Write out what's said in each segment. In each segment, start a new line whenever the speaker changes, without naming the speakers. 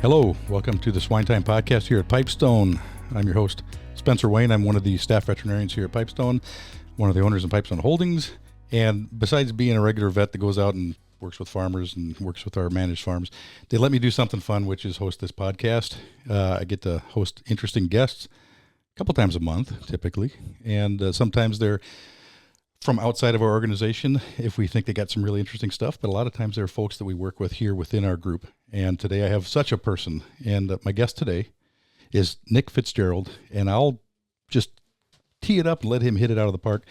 Hello, welcome to the Swine Time Podcast here at PIPESTONE. I'm your host, Spencer Wayne. I'm one of the staff veterinarians here at PIPESTONE, one of the owners of PIPESTONE Holdings. And besides being a regular vet that goes out and works with farmers and works with our managed farms, they let me do something fun, which is host this podcast. I get to host interesting guests a couple times a month, typically. And sometimes they're from outside of our organization if we think they got some really interesting stuff. But a lot of times they're folks that we work with here within our group. And today I have such a person. And my guest today is Nick Fitzgerald. And I'll just tee it up and let him hit it out of the park.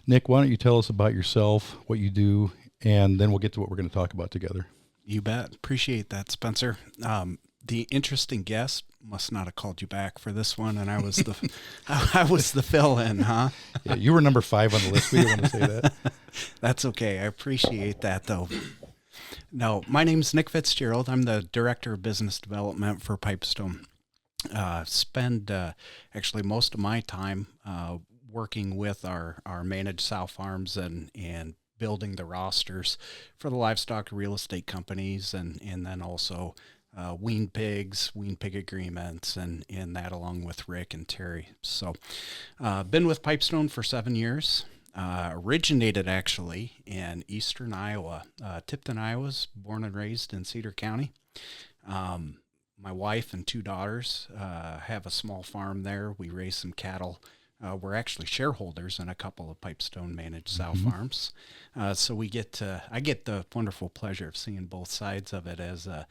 Nick, why don't you tell us about yourself, what you do, and then we'll get to what we're going to talk about together.
You bet. Appreciate that, Spencer. The interesting guest must not have called you back for this one, and I was the I was the fill-in, huh?
Yeah, you were number 5 on the list. We didn't want to say that.
That's okay. I appreciate that, though. No, my name's Nick Fitzgerald. I'm the Director of Business Development for PIPESTONE. Spend actually most of my time working with our managed sow farms and building the rosters for the livestock real estate companies and then also wean pig agreements, and that along with Rick and Terry. So been with PIPESTONE for 7 years. Originated actually in eastern Iowa. Tipton, Iowa's born and raised in Cedar County. My wife and 2 daughters have a small farm there. We raise some cattle. We're actually shareholders in a couple of PIPESTONE managed sow farms. So I get the wonderful pleasure of seeing both sides of it as a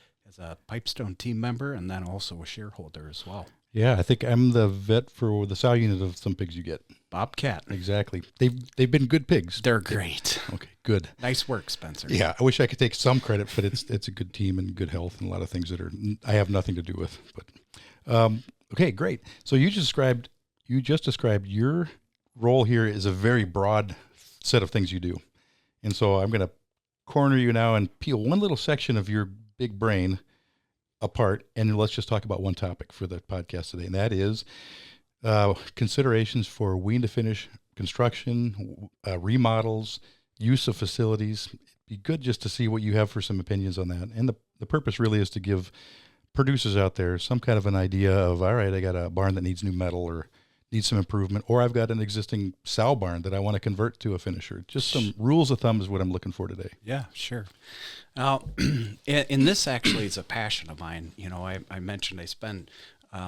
PIPESTONE team member and then also a shareholder as well.
Yeah, I think I'm the vet for the sow unit of some pigs you get.
Bobcat.
Exactly. They've been good pigs.
They're great.
Okay, good.
Nice work, Spencer.
Yeah, I wish I could take some credit, but it's a good team and good health and a lot of things that I have nothing to do with. But okay, great. So you just described your role here is a very broad set of things you do. And so I'm going to corner you now and peel one little section of your big brain apart, and let's just talk about one topic for the podcast today, and that is considerations for wean-to-finish construction, remodels, use of facilities. It'd be good just to see what you have for some opinions on that. And the purpose really is to give producers out there some kind of an idea of, all right, I got a barn that needs new metal or needs some improvement, or I've got an existing sow barn that I want to convert to a finisher. Just some rules of thumb is what I'm looking for today.
Yeah, sure. And this actually is a passion of mine. You know, I mentioned I spend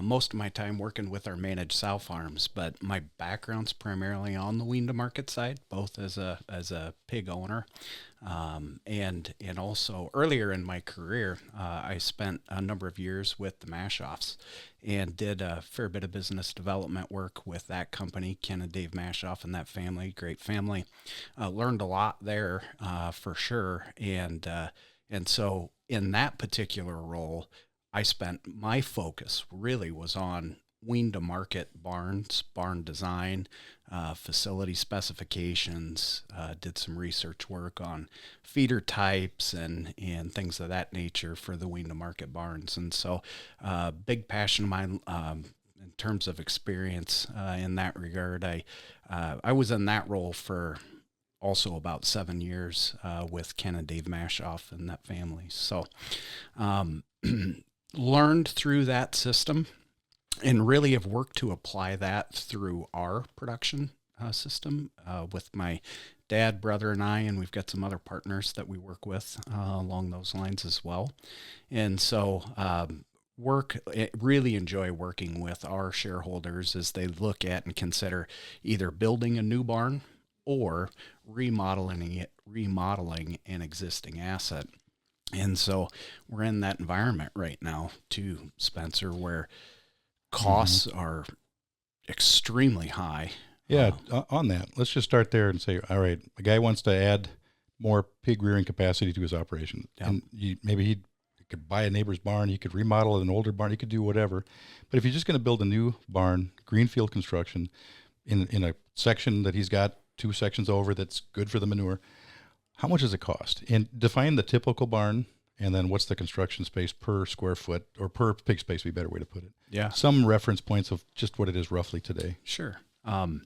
most of my time working with our managed sow farms, but my background's primarily on the wean-to-market side, both as a pig owner and also earlier in my career, I spent a number of years with the Mashoffs and did a fair bit of business development work with that company, Ken and Dave Mashoff and that family, great family. Learned a lot there for sure, and so in that particular role, I spent my focus really was on wean-to-market barns, barn design, facility specifications, did some research work on feeder types and things of that nature for the wean-to-market barns. And so big passion of mine in terms of experience in that regard. I was in that role for also about 7 years with Ken and Dave Mashoff and that family. So learned through that system and really have worked to apply that through our production system with my dad, brother, and I, and we've got some other partners that we work with along those lines as well. And so really enjoy working with our shareholders as they look at and consider either building a new barn or remodeling an existing asset. And so we're in that environment right now too, Spencer, where costs are extremely high.
Yeah, on that, let's just start there and say, all right, a guy wants to add more pig rearing capacity to his operation. Yep. And maybe he could buy a neighbor's barn, he could remodel an older barn, he could do whatever. But if you're just going to build a new barn, greenfield construction, in a section that he's got 2 sections over that's good for the manure, how much does it cost? And define the typical barn, and then what's the construction space per square foot or per pig space would be a better way to put it.
Yeah.
Some reference points of just what it is roughly today.
Sure. A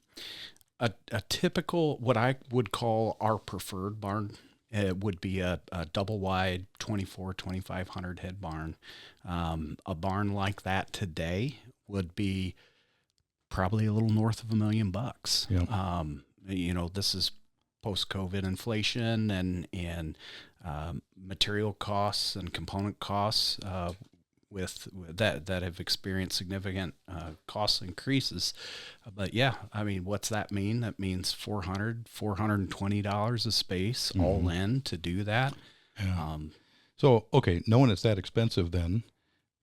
typical, what I would call our preferred barn It would be a double wide 2,500 head barn. A barn like that today would be probably a little north of $1 million. This is post-COVID inflation and material costs and component costs with that have experienced significant cost increases. But yeah, I mean, what's that mean? That means $420 a space all in to do that.
Yeah. So, okay, knowing it's that expensive then,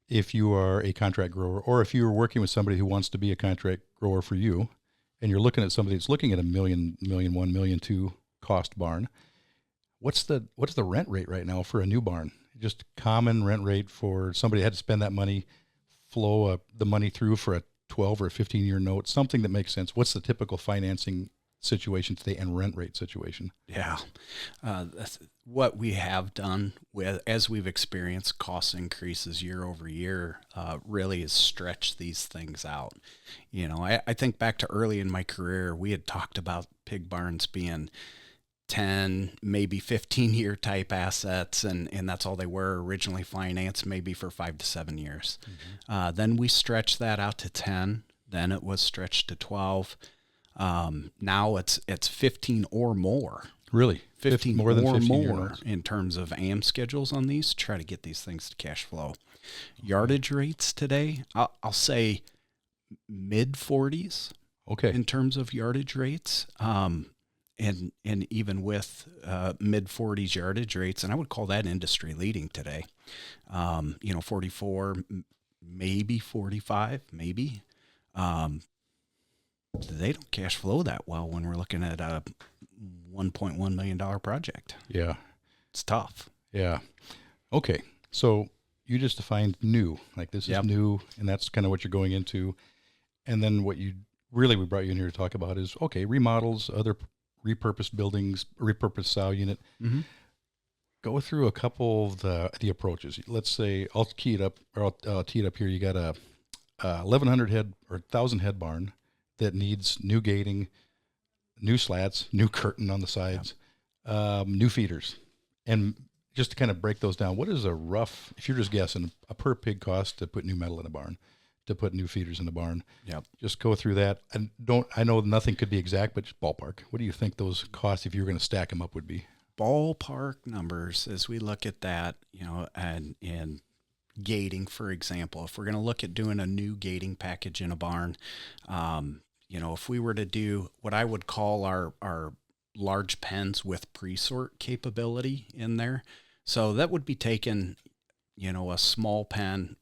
if you are a contract grower or if you're working with somebody who wants to be a contract grower for you and you're looking at somebody that's looking at $1 million, $1 million cost barn, what's the rent rate right now for a new barn? Just common rent rate for somebody had to spend that money, flow the money through for a 12 or a 15-year note, something that makes sense. What's the typical financing situation today and rent rate situation?
Yeah. That's what we have done as we've experienced cost increases year over year, really is stretch these things out. I think back to early in my career, we had talked about pig barns being 10, maybe 15-year type assets, and that's all they were, originally financed maybe for 5 to 7 years. Then we stretched that out to 10. Then it was stretched to 12. Now it's 15 or more.
Really?
15
more than
or
15 year
more
notes.
in terms of AM schedules on these, try to get these things to cash flow. Yardage rates today, I'll say mid 40s.
Okay.
In terms of yardage rates. And even with mid 40s yardage rates, and I would call that industry leading today. 44, maybe 45, maybe. They don't cash flow that well when we're looking at a $1.1 million project.
Yeah.
It's tough.
Yeah. Okay. So you just defined new, like this is new, and that's kind of what you're going into. And then what we brought you in here to talk about is, okay, remodels, other repurposed buildings, repurposed sow unit. Go through a couple of the approaches. Let's say I'll tee it up here. You got a 1,100 head or 1,000 head barn that needs new gating, new slats, new curtain on the sides, new feeders. And just to kind of break those down, what is a rough, if you're just guessing, a per pig cost to put new metal in a barn, to put new feeders in the barn?
Yep.
Just go through that. And I know nothing could be exact, but just ballpark. What do you think those costs, if you were going to stack them up, would be?
Ballpark numbers as we look at that, and gating, for example, if we're going to look at doing a new gating package in a barn, if we were to do what I would call our large pens with pre-sort capability in there. So that would be taking, a small pen,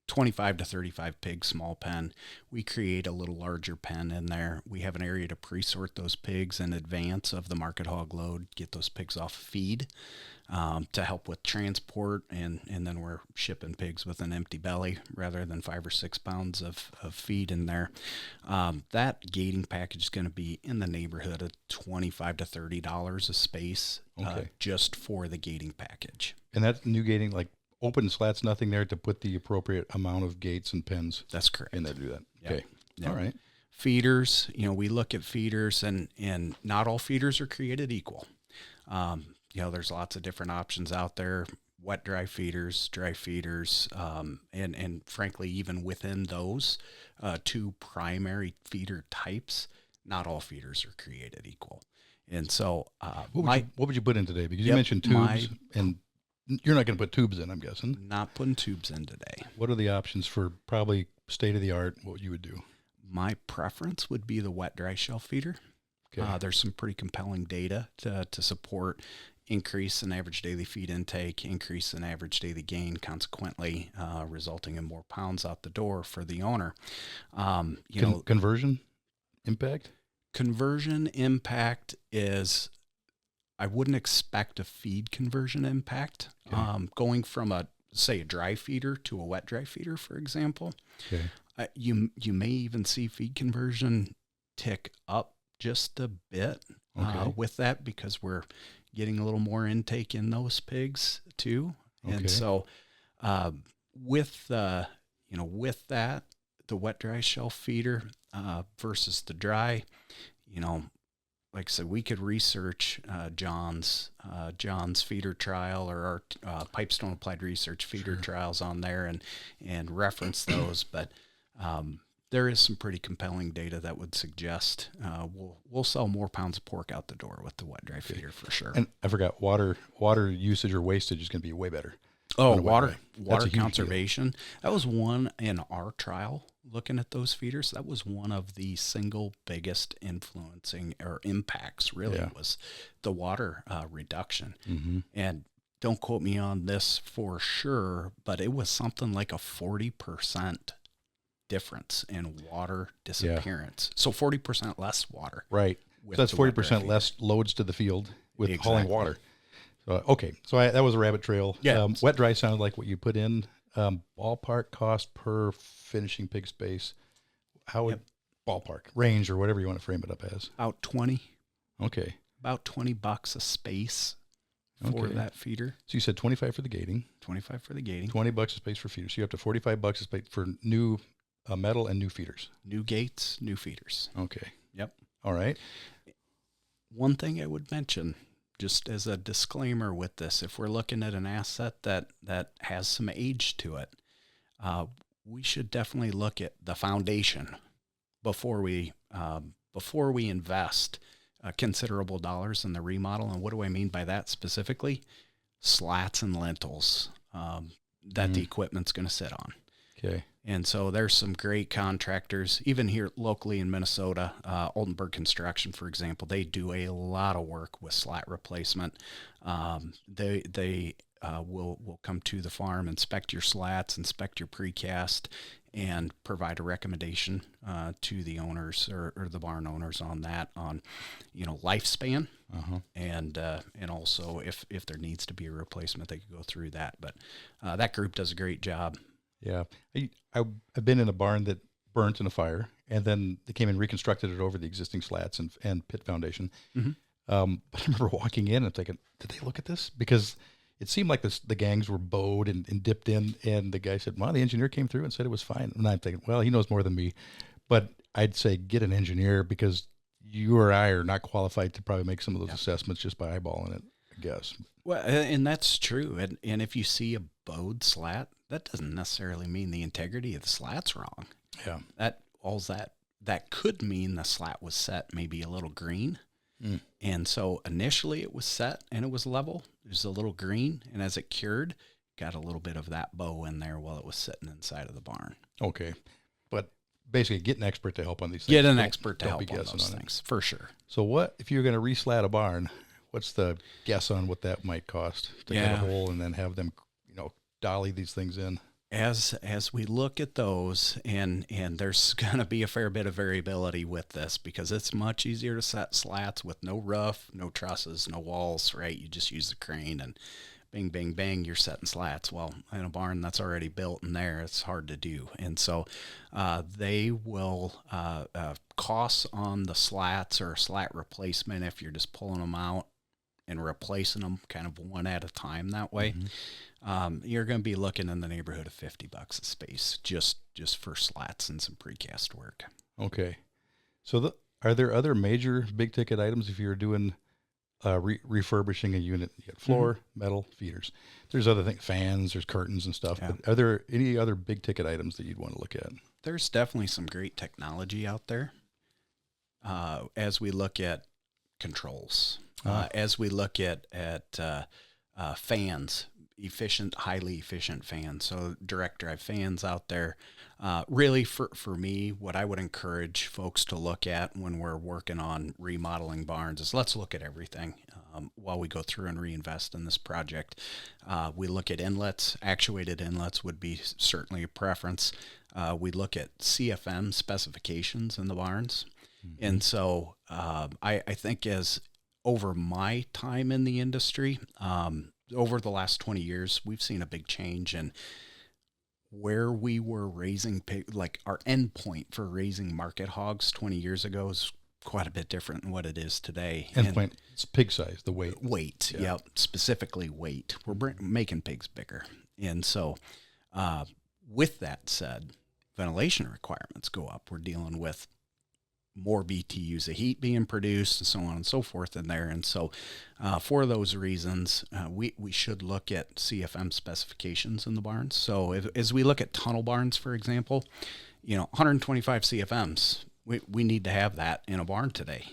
25 to 35 pig small pen. We create a little larger pen in there. We have an area to pre-sort those pigs in advance of the market hog load, get those pigs off feed to help with transport. And then we're shipping pigs with an empty belly rather than 5 or 6 pounds of feed in there. That gating package is going to be in the neighborhood of $25 to $30 a space just for the gating package.
And that's new gating, like open slats, nothing there to put the appropriate amount of gates and pens.
That's correct.
In there to do that.
Yep.
Okay.
Yep.
All right.
Feeders, we look at feeders and not all feeders are created equal. There's lots of different options out there, wet, dry feeders, and frankly, even within those two primary feeder types, not all feeders are created equal. And so,
what would you put in today? Because you mentioned tubes and you're not going to put tubes in, I'm guessing.
Not putting tubes in today.
What are the options for probably state of the art, what you would do?
My preference would be the wet dry shelf feeder. Okay. There's some pretty compelling data to support increase in average daily feed intake, increase in average daily gain, consequently resulting in more pounds out the door for the owner.
Conversion impact?
Conversion impact is, I wouldn't expect a feed conversion impact. Okay. Going from a dry feeder to a wet dry feeder, for example.
Okay.
You may even see feed conversion tick up just a bit with that, because we're getting a little more intake in those pigs too. Okay. And so with that, the wet dry shelf feeder versus the dry, like I said, we could research John's feeder trial or our Pipestone Applied Research feeder trials on there and reference those. But there is some pretty compelling data that would suggest we'll sell more pounds of pork out the door with the wet dry feeder for sure.
And I forgot, water usage or wastage is going to be way better.
Oh, water conservation. That was one in our trial. Looking at those feeders, that was one of the single biggest influencing or impacts. Really, was the water reduction. Mm-hmm. And don't quote me on this for sure, but it was something like a 40% difference in water disappearance. So 40% less water.
Right. So that's 40% less loads to the field with hauling water. So, okay. So that was a rabbit trail.
Yeah.
Wet dry sounded like what you put in. Ballpark cost per finishing pig space. How would ballpark range or whatever you want to frame it up as?
About 20.
Okay.
About $20 a space for that feeder.
So you said 25 for the gating.
25 for the gating.
$20 a space for feeders. So you're up to $45 a space for new metal and new feeders.
New gates, new feeders.
Okay.
Yep.
All right.
One thing I would mention, just as a disclaimer with this, if we're looking at an asset that has some age to it, we should definitely look at the foundation before we invest considerable dollars in the remodel. And what do I mean by that specifically? Slats and lintels that the equipment's going to sit on.
Okay.
And so there's some great contractors, even here locally in Minnesota, Oldenburg Construction, for example. They do a lot of work with slat replacement. They will come to the farm, inspect your slats, inspect your precast, and provide a recommendation to the owners or the barn owners on that, on lifespan, and also if there needs to be a replacement, they could go through that. But that group does a great job.
Yeah. I've been in a barn that burnt in a fire, and then they came and reconstructed it over the existing slats and pit foundation. Mm-hmm. But I remember walking in and thinking, did they look at this? Because it seemed like the gangs were bowed and dipped in, and the guy said, well, the engineer came through and said it was fine. And I'm thinking, well, he knows more than me. But I'd say get an engineer, because you or I are not qualified to probably make some of those assessments just by eyeballing it, I guess.
Well, and that's true. And if you see a bowed slat, that doesn't necessarily mean the integrity of the slat's wrong.
Yeah.
That could mean the slat was set maybe a little green. Mm. And so initially it was set and it was level. It was a little green, and as it cured, got a little bit of that bow in there while it was sitting inside of the barn.
Okay. But basically get an expert to help on these things.
Get an expert to help on those things, for sure.
So what, if you're going to reslat a barn, what's the guess on what that might cost to cut a hole and then have them, dolly these things in?
As we look at those, and there's going to be a fair bit of variability with this, because it's much easier to set slats with no roof, no trusses, no walls, right? You just use the crane and bing, bang, bang, you're setting slats. Well, in a barn that's already built in there, it's hard to do. And so they will costs on the slats or slat replacement, if you're just pulling them out and replacing them kind of one at a time that way. Mm-hmm. You're going to be looking in the neighborhood of $50 a space just for slats and some precast work.
Okay. So are there other major big ticket items if you're doing refurbishing a unit? You got floor, metal, feeders. There's other things, fans, there's curtains and stuff. Yeah. But are there any other big ticket items that you'd want to look at?
There's definitely some great technology out there. As we look at controls, as we look at fans, highly efficient fans. So direct drive fans out there. Really for me, what I would encourage folks to look at when we're working on remodeling barns is let's look at everything while we go through and reinvest in this project. We look at inlets. Actuated inlets would be certainly a preference. We look at CFM specifications in the barns. Mm-hmm. And so I think as over my time in the industry, over the last 20 years, we've seen a big change in where we were raising pig, like our end point for raising market hogs 20 years ago is quite a bit different than what it is today.
End point, it's pig size, the weight.
Weight, yep, specifically weight. We're making pigs bigger. And so with that said, ventilation requirements go up. We're dealing with more BTUs of heat being produced and so on and so forth in there. And so for those reasons, we should look at CFM specifications in the barns. So as we look at tunnel barns, for example, 125 CFMs, we need to have that in a barn today.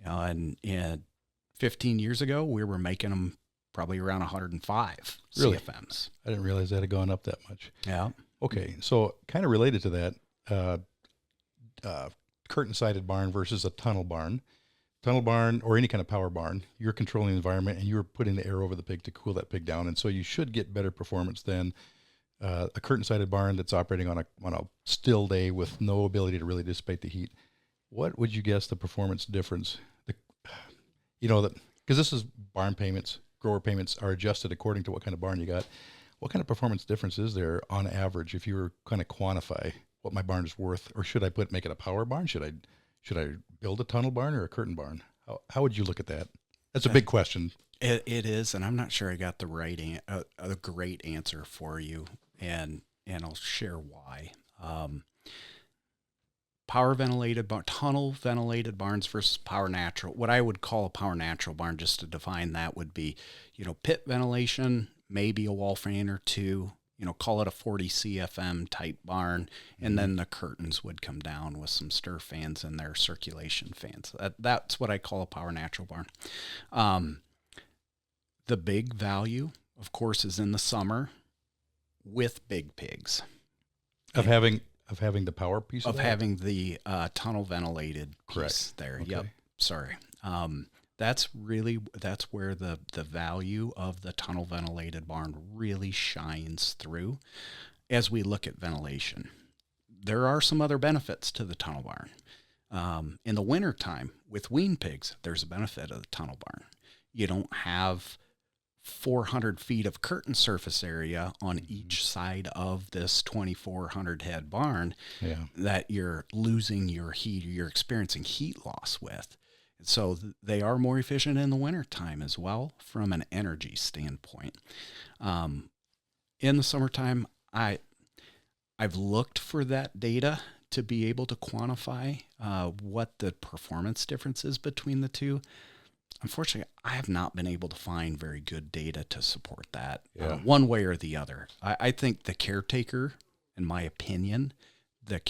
And 15 years ago, we were making them probably around 105
Really?
CFMs.
I didn't realize that had gone up that much.
Yeah.
Okay, so kind of related to that, curtain-sided barn versus a tunnel barn. Tunnel barn or any kind of power barn, you're controlling the environment and you're putting the air over the pig to cool that pig down, and so you should get better performance than a curtain-sided barn that's operating on a still day with no ability to really dissipate the heat. What would you guess the performance difference? Because this is barn payments, grower payments are adjusted according to what kind of barn you got. What kind of performance difference is there on average if you were kind of quantify what my barn is worth, or should I make it a power barn? Should I build a tunnel barn or a curtain barn? How would you look at that? That's a big question.
It is, and I'm not sure I got the a great answer for you, and I'll share why. Tunnel ventilated barns versus power natural. What I would call a power natural barn, just to define that, would be, pit ventilation, maybe a wall fan or two, call it a 40 CFM type barn, and then the curtains would come down with some stir fans and their circulation fans. That's what I call a power natural barn. The big value, of course, is in the summer with big pigs.
Of having the power piece of
having the tunnel ventilated piece.
Correct.
There.
Okay.
Yep. Sorry. That's where the value of the tunnel ventilated barn really shines through as we look at ventilation. There are some other benefits to the tunnel barn. In the wintertime with wean pigs, there's a benefit of the tunnel barn. You don't have 400 feet of curtain surface area on each side of this 2,400 head barn that you're losing your heat, or you're experiencing heat loss with. So they are more efficient in the wintertime as well from an energy standpoint. In the summertime, I've looked for that data to be able to quantify what the performance difference is between the two. Unfortunately, I have not been able to find very good data to support that one way or the other. I think the caretaker, in my opinion, the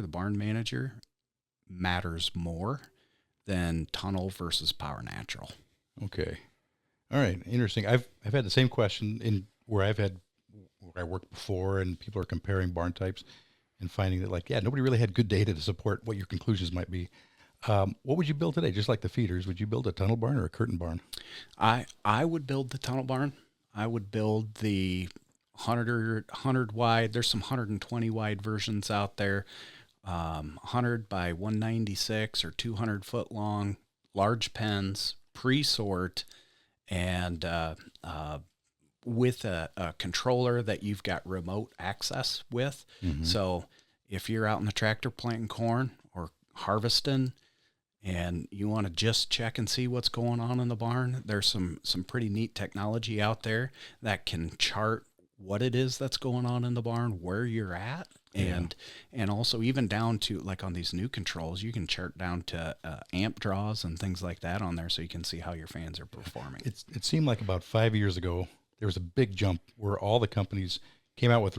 barn manager, matters more than tunnel versus power natural.
Okay. All right. Interesting. I've had the same question where I worked before, and people are comparing barn types and finding that nobody really had good data to support what your conclusions might be. What would you build today? Just like the feeders, would you build a tunnel barn or a curtain barn?
I would build the tunnel barn. I would build the 100 wide. There's some 120 wide versions out there. 100 by 196 or 200 foot long, large pens, pre-sort, and with a controller that you've got remote access with. Mm-hmm. So if you're out in the tractor planting corn or harvesting and you want to just check and see what's going on in the barn, there's some pretty neat technology out there that can chart what it is that's going on in the barn, where you're at, and also even down to, like on these new controls, you can chart down to amp draws and things like that on there, so you can see how your fans are performing.
It seemed like about 5 years ago, there was a big jump where all the companies came out with,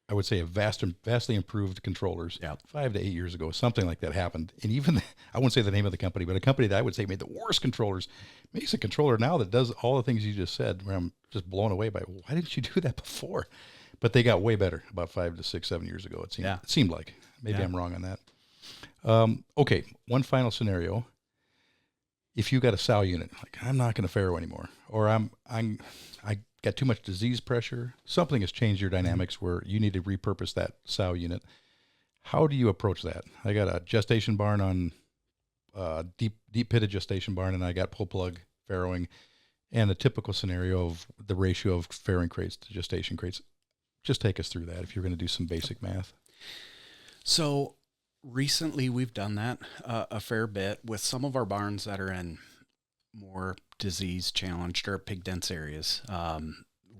I would say, vastly improved controllers. 5 to 8 years ago, something like that happened. And even, I won't say the name of the company, but a company that I would say made the worst controllers makes a controller now that does all the things you just said, where I'm just blown away by, why didn't you do that before? But they got way better about 5 to 6, 7 years ago. It seemed like. Maybe I'm wrong on that. Okay, one final scenario. If you got a sow unit, like, I'm not going to farrow anymore, or I got too much disease pressure, something has changed your dynamics where you need to repurpose that sow unit. How do you approach that? I got a gestation barn on deep pitted gestation barn, and I got pull plug farrowing, and a typical scenario of the ratio of farrowing crates to gestation crates. Just take us through that if you're going to do some basic math.
So recently we've done that a fair bit with some of our barns that are in more disease challenged or pig dense areas.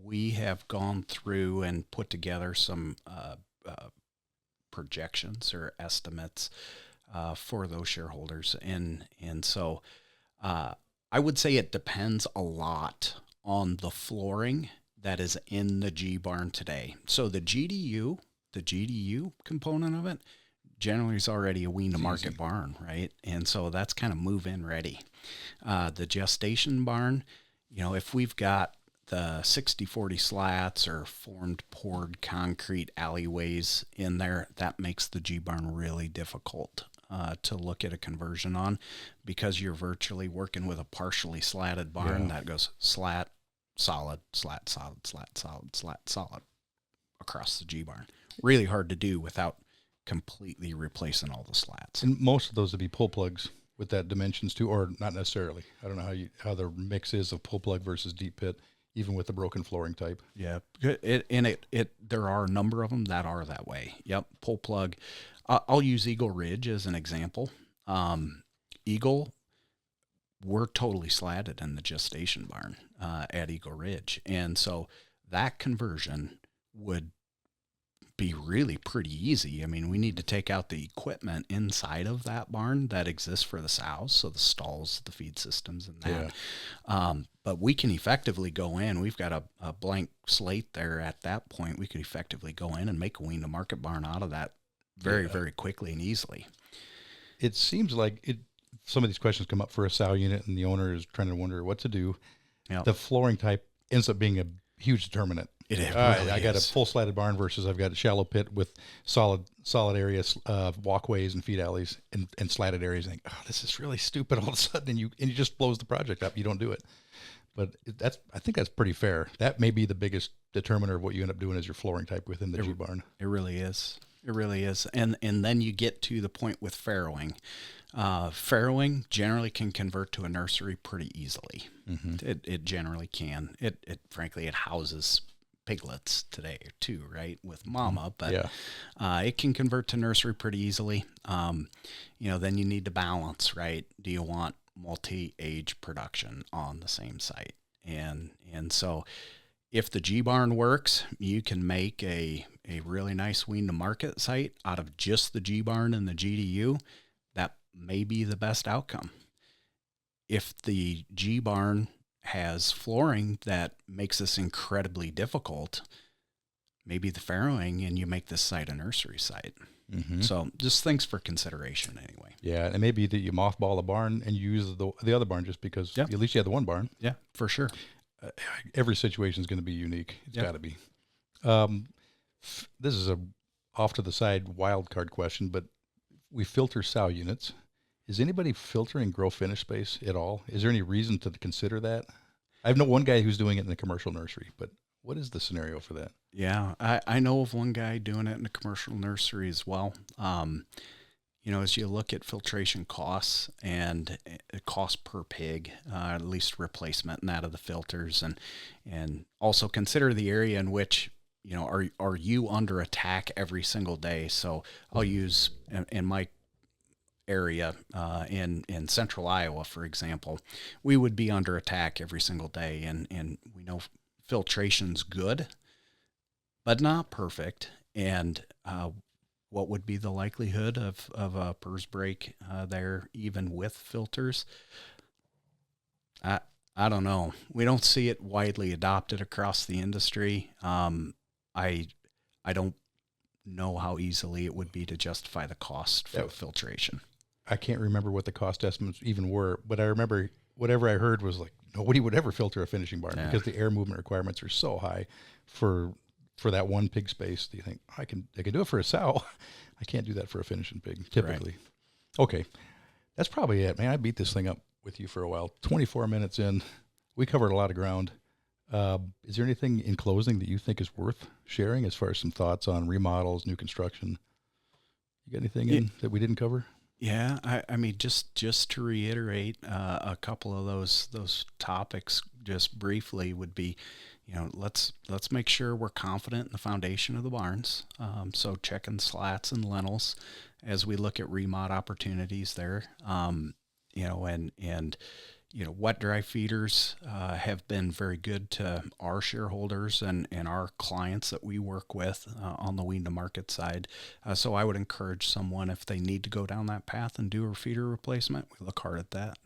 We have gone through and put together some projections or estimates for those shareholders. And so I would say it depends a lot on the flooring that is in the G barn today. So the GDU component of it generally is already a wean to market barn, right? And so that's kind of move in ready. The gestation barn, if we've got the 60/40 slats or formed poured concrete alleyways in there, that makes the G barn really difficult to look at a conversion on, because you're virtually working with a partially slatted barn that goes slat, solid, slat, solid, slat, solid, slat, solid across the G barn. Really hard to do without completely replacing all the slats.
And most of those would be pull plugs with that dimensions too, or not necessarily. I don't know how the mix is of pull plug versus deep pit, even with the broken flooring type.
Yeah, there are a number of them that are that way. Yep, pull plug. I'll use Eagle Ridge as an example. Eagle, we're totally slatted in the gestation barn at Eagle Ridge, and so that conversion would be really pretty easy. I mean, we need to take out the equipment inside of that barn that exists for the sows, so the stalls, the feed systems, and that. Yeah. But we can effectively go in. We've got a blank slate there at that point. We could effectively go in and make a wean to market barn out of that very quickly and easily.
It seems like some of these questions come up for a sow unit, and the owner is trying to wonder what to do. Yep. The flooring type ends up being a huge determinant.
It really
I got a full slatted barn versus I've got a shallow pit with solid areas, walkways and feed alleys and slatted areas. And think, this is really stupid all of a sudden, and you just blows the project up. You don't do it. But I think that's pretty fair. That may be the biggest determiner of what you end up doing as your flooring type within the G barn.
It really is. It really is. And then you get to the point with farrowing. Farrowing generally can convert to a nursery pretty easily. Mm-hmm. It generally can. It frankly, it houses piglets today too, right, with mama, but it can convert to nursery pretty easily. Then you need to balance, right? Do you want multi-age production on the same site? And so if the G barn works, you can make a really nice wean to market site out of just the G barn and the GDU. That may be the best outcome. If the G barn has flooring that makes this incredibly difficult, maybe the farrowing and you make this site a nursery site. Mm-hmm. So just things for consideration anyway.
Yeah, and maybe that you mothball a barn and you use the other barn just because at least you have the one barn.
Yeah, for sure.
Every situation is going to be unique. It's got to be. This is a off to the side wild card question, but we filter sow units. Is anybody filtering grow finish space at all? Is there any reason to consider that? I know one guy who's doing it in a commercial nursery, but what is the scenario for that?
Yeah, I know of one guy doing it in a commercial nursery as well. As you look at filtration costs and cost per pig, at least replacement and that of the filters, and also consider the area in which, are you under attack every single day? So I'll use in my area in central Iowa, for example, we would be under attack every single day, and we know filtration's good, but not perfect. And what would be the likelihood of a PRRS break there, even with filters? I don't know. We don't see it widely adopted across the industry. I don't know how easily it would be to justify the cost for filtration.
I can't remember what the cost estimates even were, but I remember whatever I heard was like nobody would ever filter a finishing barn because the air movement requirements are so high for that one pig space. Do you think I can do it for a sow? I can't do that for a finishing pig typically. Right. Okay. That's probably it, man. I beat this thing up with you for a while. 24 minutes in, we covered a lot of ground. Is there anything in closing that you think is worth sharing as far as some thoughts on remodels, new construction? You got anything that we didn't cover?
Yeah, I mean, just to reiterate a couple of those topics, just briefly, would be, let's make sure we're confident in the foundation of the barns. So checking slats and lintels as we look at remod opportunities there. And wet dry feeders have been very good to our shareholders and our clients that we work with on the wean to market side. So I would encourage someone, if they need to go down that path and do a feeder replacement, we look hard at that.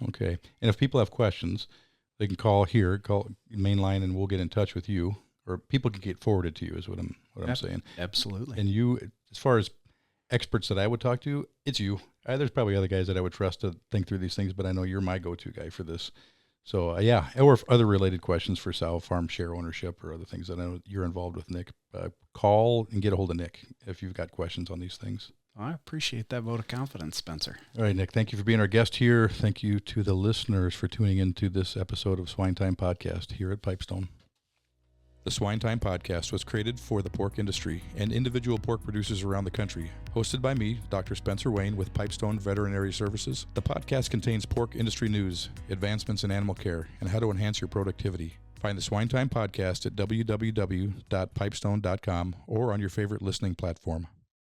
Okay. And if people have questions, they can call main line, and we'll get in touch with you, or people can get forwarded to you is what I'm saying.
Absolutely.
And you, as far as experts that I would talk to, it's you. There's probably other guys that I would trust to think through these things, but I know you're my go-to guy for this. So or other related questions for sow farm share ownership or other things that I know you're involved with, Nick, call and get a hold of Nick if you've got questions on these things.
I appreciate that vote of confidence, Spencer.
All right, Nick, thank you for being our guest here. Thank you to the listeners for tuning into this episode of Swine Time Podcast here at Pipestone. The Swine Time Podcast was created for the pork industry and individual pork producers around the country. Hosted by me, Dr. Spencer Wayne with Pipestone Veterinary Services, the podcast contains pork industry news, advancements in animal care, and how to enhance your productivity. Find the Swine Time Podcast at www.pipestone.com or on your favorite listening platform.